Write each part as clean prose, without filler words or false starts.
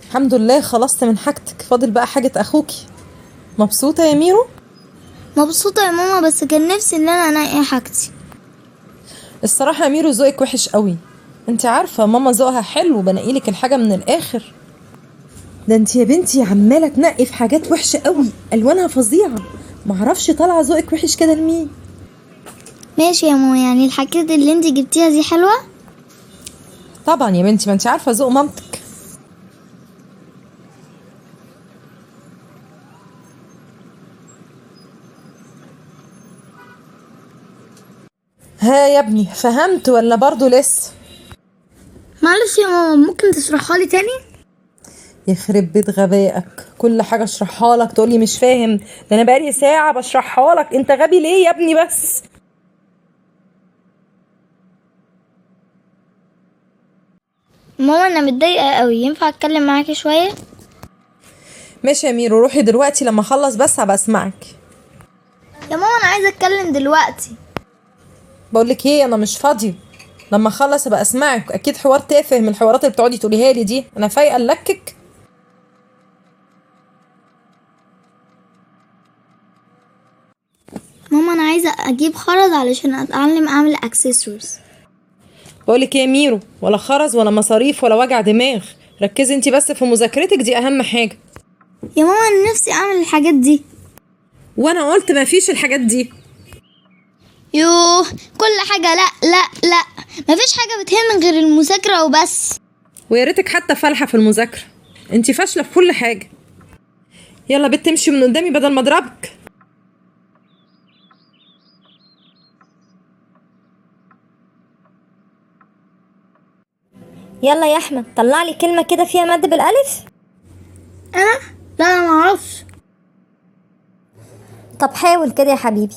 الحمد لله خلصت من حاجتك، فاضل بقى حاجة اخوكي. مبسوطة يا ميرو؟ مبسوطة يا ماما، بس كان نفسي ان انا انقي حاجتي. الصراحة يا ميرو ذوقك وحش قوي. انت عارفة ماما ذوقها حلو، بنقيلك الحاجة من الاخر. ده انت يا بنتي عمالة تنقي في حاجات وحشة قوي، الوانها فظيعة. معرفش طالعة ذوقك وحش كده لمين. ماشي يا ماما، يعني الحاجات اللي انت جبتيها دي حلوة؟ طبعا يا بنتي، ما انت عارفة ذوق مامتك. ها يا ابني، فهمت ولا برضو لسه؟ معلش يا ماما، ممكن تشرحها لي تاني؟ يخرب بيت غبائك، كل حاجة اشرحها لك تقولي مش فاهم. ده انا بقالي ساعة بشرحها لك، انت غبي ليه يا ابني بس؟ ماما انا متضايقة قوي، ينفع اتكلم معاكي شوية؟ ماشي يا ميرو، روحي دلوقتي لما اخلص بس هبقى اسمعك. يا ماما انا عايزة اتكلم دلوقتي. بقولك ايه، انا مش فاضية. لما اخلص ابقى اسمعك، اكيد حوار تافه من الحوارات اللي بتقعدي تقوليها لي دي. انا فايقة نلكك. ماما انا عايزة اجيب خرز علشان اتعلم اعمل اكسسوارز. بقولك ايه يا ميرو، ولا خرز ولا مصاريف ولا وجع دماغ. ركزي انتي بس في مذاكرتك، دي اهم حاجة. يا ماما انا نفسي اعمل الحاجات دي. وانا قلت مفيش الحاجات دي. يوه، كل حاجة لا لا لا، مفيش حاجة بتهم غير المذاكرة وبس. ويا ريتك حتى فالحة في المذاكرة. انتي فاشلة في كل حاجة. يلا بنت امشي من قدامي بدل ما اضربك. يلا يا احمد، طلع لي كلمه كده فيها مد بالالف. انا لا، انا معرفش. طب حاول كده يا حبيبي،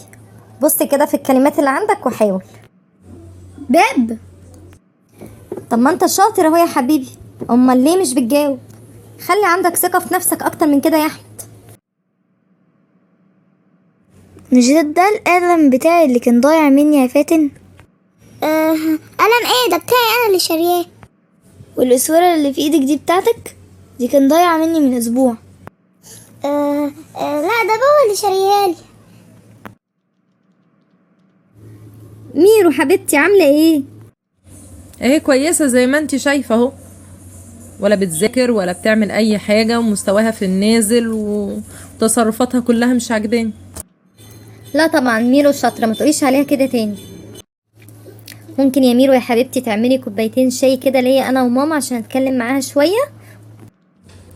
بص كده في الكلمات اللي عندك وحاول. باب. طب ما انت شاطر اهو يا حبيبي، امال ليه مش بتجاوب؟ خلي عندك ثقه في نفسك اكتر من كده يا احمد. مش ده القلم بتاعي اللي كان ضايع مني يا فاتن؟ قلم ايه ده؟ بتاعي انا اللي شارياه. والاسوره اللي في ايدك دي بتاعتك؟ دي كان ضايع مني من اسبوع. لا، ده بابا اللي شاريها لي. ميرو حبيبتي عامله ايه؟ اهي كويسة زي ما انتي شايفة اهو. ولا بتذاكر ولا بتعمل اي حاجة، ومستواها في النازل وتصرفاتها كلها مش عاجباني. لا طبعا ميرو شاطره، ما تقوليش عليها كده تاني. ممكن يا ميرو يا حبيبتي تعملي كوبايتين شاي كده ليا انا وماما عشان اتكلم معاها شويه؟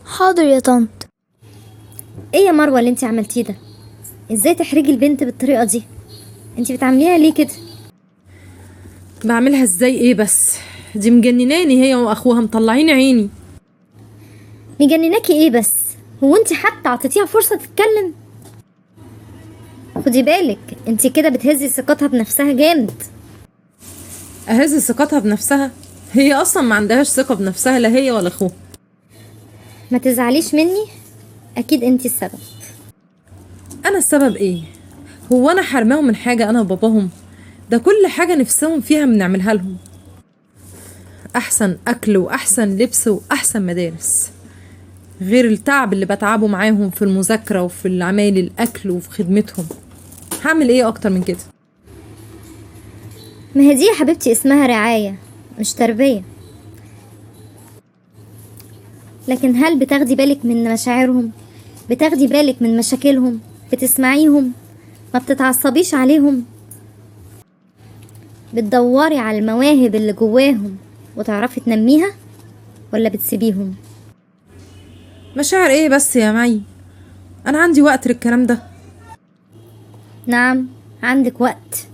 حاضر يا طنط. ايه يا مروه اللي انت عملتيه ده؟ ازاي تحرجي البنت بالطريقه دي؟ انت بتعمليها ليه كده؟ بعملها ازاي ايه بس؟ دي مجنناني هي واخوها، مطلعين عيني. مجنناكي ايه بس؟ هو انت حتى عطيتيها فرصه تتكلم؟ خدي بالك، انت كده بتهزي ثقتها بنفسها جامد. اهز ثقتها بنفسها؟ هي اصلا ما عندهاش ثقة بنفسها، لا هي ولا اخوها. ما تزعليش مني، اكيد انت السبب. انا السبب ايه؟ هو انا حرماهم من حاجة انا وباباهم؟ ده كل حاجة نفسهم فيها بنعملها لهم. احسن اكل واحسن لبس واحسن مدارس، غير التعب اللي بتعبه معاهم في المذاكرة وفي العمايل الاكل وفي خدمتهم. هعمل ايه اكتر من كده؟ ما هي دي يا حبيبتي اسمها رعايه مش تربيه. لكن هل بتاخدي بالك من مشاعرهم؟ بتاخدي بالك من مشاكلهم؟ بتسمعيهم؟ ما بتتعصبيش عليهم؟ بتدوري على المواهب اللي جواهم وتعرفي تنميها، ولا بتسيبيهم؟ مشاعر ايه بس يا معي؟ انا عندي وقت للكلام ده؟ نعم عندك وقت.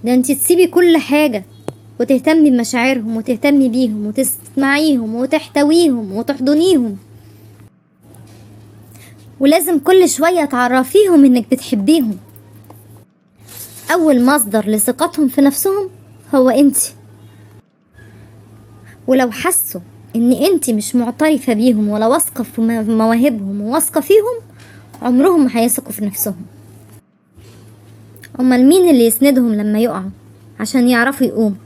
ده انت تسيبي كل حاجة وتهتمي بمشاعرهم وتهتمي بيهم وتسمعيهم وتحتويهم وتحضنيهم، ولازم كل شوية تعرفيهم انك بتحبيهم. اول مصدر لثقتهم في نفسهم هو انت، ولو حسوا ان انت مش معترفة بيهم ولا واثقة في مواهبهم وواثقة فيهم، عمرهم ما هيثقوا في نفسهم. امال مين اللي يسندهم لما يقعوا عشان يعرفوا يقوموا؟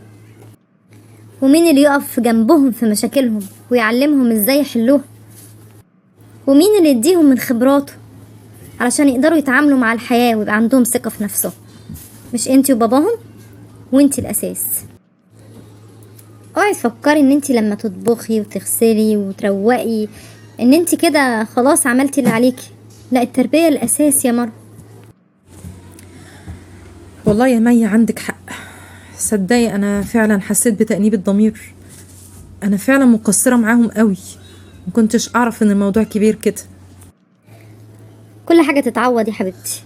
ومين اللي يقف جنبهم في مشاكلهم ويعلمهم ازاي يحلوها؟ ومين اللي يديهم من خبراته علشان يقدروا يتعاملوا مع الحياة ويبقى عندهم ثقة في نفسهم؟ مش انتي وباباهم؟ وانتي الأساس. اوعي تفكري ان انتي لما تطبخي وتغسلي وتروقي ان انتي كده خلاص عملتي اللي عليكي. لا، التربية الأساس يا مروة. والله يا مي عندك حق. صدقي انا فعلا حسيت بتأنيب الضمير. انا فعلا مقصرة معاهم قوي، مكنتش اعرف ان الموضوع كبير كده. كل حاجة تتعوض يا حبيبتي.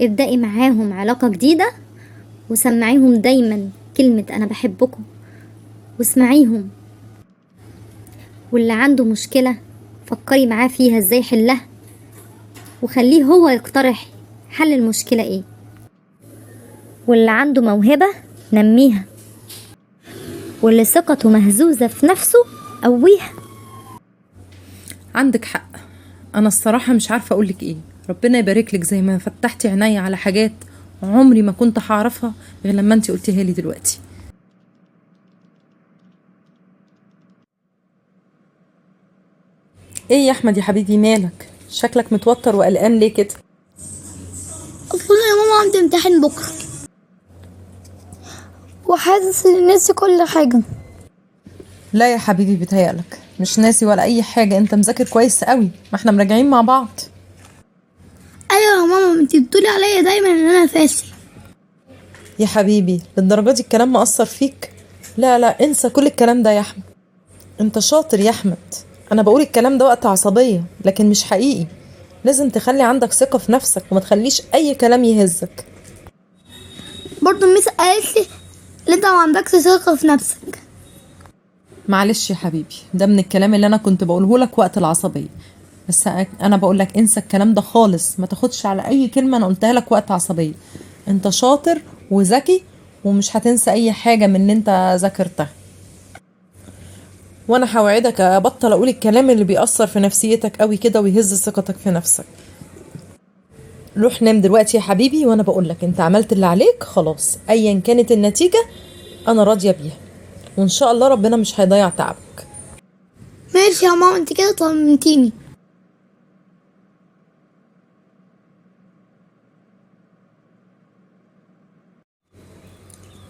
ابدأي معاهم علاقة جديدة وسمعيهم دايما كلمة أنا بحبكم، واسمعيهم. واللي عنده مشكلة فكري معاه فيها ازاي يحلها، وخليه هو يقترح حل المشكلة ايه. واللي عنده موهبة نميها، واللي ثقته مهزوزة في نفسه قويها. عندك حق. انا الصراحة مش عارفة اقولك ايه. ربنا يبارك لك، زي ما فتحتي عيني على حاجات عمري ما كنت هعرفها غير لما انتي قلتيها لي دلوقتي. ايه يا احمد يا حبيبي، مالك؟ شكلك متوتر وقلقان ليه كده؟ اصل يا ماما عندي امتحان بكره وحاسس اني ناسي كل حاجه. لا يا حبيبي، بيتهيألك مش ناسي ولا اي حاجة. انت مذاكر كويس قوي، ما احنا مراجعين مع بعض. ايوه يا ماما، انتي بتقولي عليا دايما ان انا فاشل. يا حبيبي للدرجة دي الكلام مأثر فيك؟ لا لا، انسى كل الكلام ده يا احمد. انت شاطر يا احمد. انا بقول الكلام ده وقت عصبية لكن مش حقيقي. لازم تخلي عندك ثقة في نفسك وما تخليش اي كلام يهزك. برضو الميس قالت لي ان انت ما عندكش ثقه في نفسك. معلش يا حبيبي، ده من الكلام اللي انا كنت بقوله لك وقت العصبية. بس انا بقول لك انسى الكلام ده خالص، ما تاخدش على اي كلمة انا قلتها لك وقت عصبية. انت شاطر وذكي ومش هتنسى اي حاجة من اللي انت ذاكرتها. وانا هوعدك ابطل اقول الكلام اللي بيأثر في نفسيتك قوي كده ويهز ثقتك في نفسك. روح نام دلوقتي يا حبيبي، وانا بقول لك انت عملت اللي عليك خلاص، ايا كانت النتيجة انا راضية بيها، وان شاء الله ربنا مش هيضيع تعبك. ماشي يا ماما، انت كده طمنتيني.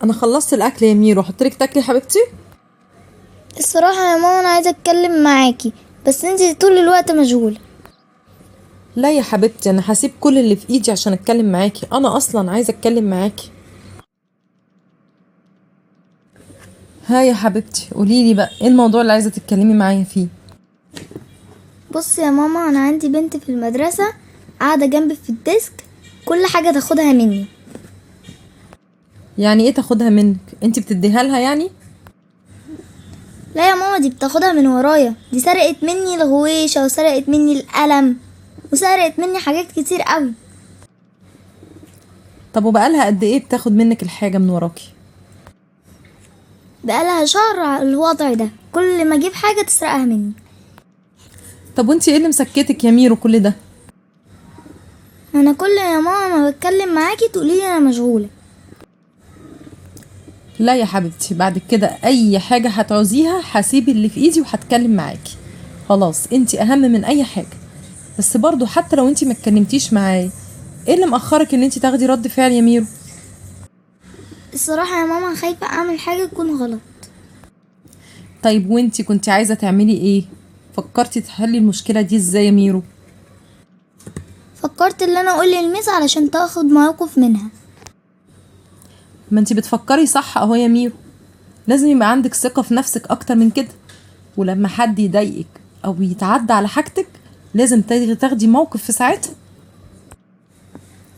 انا خلصت الاكل يا ميرو، حطلك تاكلي يا حبيبتي. الصراحه يا ماما انا عايزه اتكلم معاكي، بس انت طول الوقت مشغوله. لا يا حبيبتي، انا هسيب كل اللي في ايدي عشان اتكلم معاكي. انا اصلا عايزه اتكلم معاكي. ها يا حبيبتي، قوليلي بقى ايه الموضوع اللي عايزه تتكلمي معايا فيه؟ بص يا ماما، انا عندي بنت في المدرسه قاعده جنبي في الديسك، كل حاجه تاخدها مني. يعني ايه تاخدها منك؟ انت بتديها لها يعني؟ لا يا ماما، دي بتاخدها من ورايا. دي سرقت مني الغويشه وسرقت مني القلم وسرقت مني حاجات كتير قوي. طب وبقالها قد ايه بتاخد منك الحاجه من وراكي؟ بقالها شهر على الوضع ده، كل ما اجيب حاجه تسرقها مني. طب وانت ايه اللي مسكتك يا ميرو كل ده؟ انا كل يا ماما ما بتكلم معاكي تقولي لي انا مشغوله. لا يا حبيبتي، بعد كده اي حاجه هتعوزيها هسيب اللي في ايدي وهتكلم معاكي. خلاص انت اهم من اي حاجه. بس برضو حتى لو انت ما اتكلمتيش معايا، ايه اللي مأخرك ان انت تاخدي رد فعل يا ميرو؟ الصراحه يا ماما خايفه اعمل حاجه تكون غلط. طيب وانت كنت عايزه تعملي ايه؟ فكرتي تحلي المشكله دي ازاي يا ميرو؟ فكرت ان انا اقول للميس علشان تاخد موقف منها. ما انت بتفكري صح اهو يا ميرو. لازم يبقى عندك ثقه في نفسك اكتر من كده. ولما حد يضايقك او يتعدى على حاجتك لازم تاخدي موقف في ساعتها.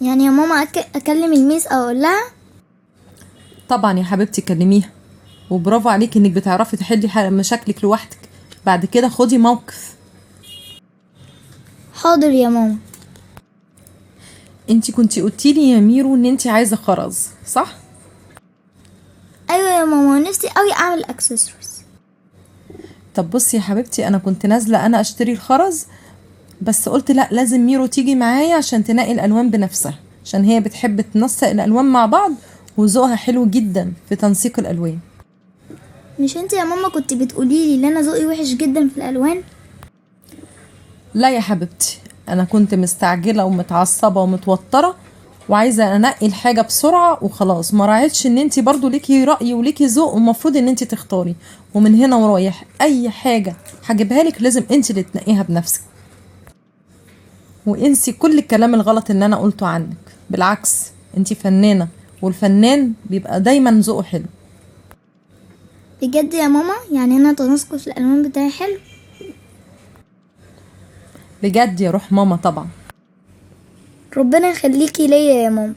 يعني يا ماما اكلم الميس او اقول لها؟ طبعا يا حبيبتي كلميها، وبرافو عليكي انك بتعرفي تحلي مشاكلك لوحدك. بعد كده خدي موقف. حاضر يا ماما. انتي كنتي قلتيلي يا ميرو ان انتي عايزه خرز، صح؟ ايوه يا ماما، نفسي قوي اعمل اكسسوارز. طب بصي يا حبيبتي، انا كنت نازله انا اشتري الخرز، بس قلت لا، لازم ميرو تيجي معايا عشان تنقي الالوان بنفسها، عشان هي بتحب تنسق الالوان مع بعض وذوقها حلو جدا في تنسيق الالوان. مش انت يا ماما كنت بتقولي لي ان انا ذوقي وحش جدا في الالوان؟ لا يا حبيبتي، انا كنت مستعجله ومتعصبه ومتوتره وعايزه انقي الحاجه بسرعه وخلاص، ما راعيتش ان انت برضو ليكي راي وليكي ذوق ومفروض ان انت تختاري. ومن هنا ورايح اي حاجه هجيبها لك لازم انت اللي تنقيها بنفسك، وانسي كل الكلام الغلط اللي انا قلته عنك. بالعكس انت فنانه، والفنان بيبقى دايما ذوقه حلو. بجد يا ماما؟ يعني انا تناسقش الالوان بتاعي حلو؟ بجد يا روح ماما طبعا. ربنا يخليكي ليا يا ماما.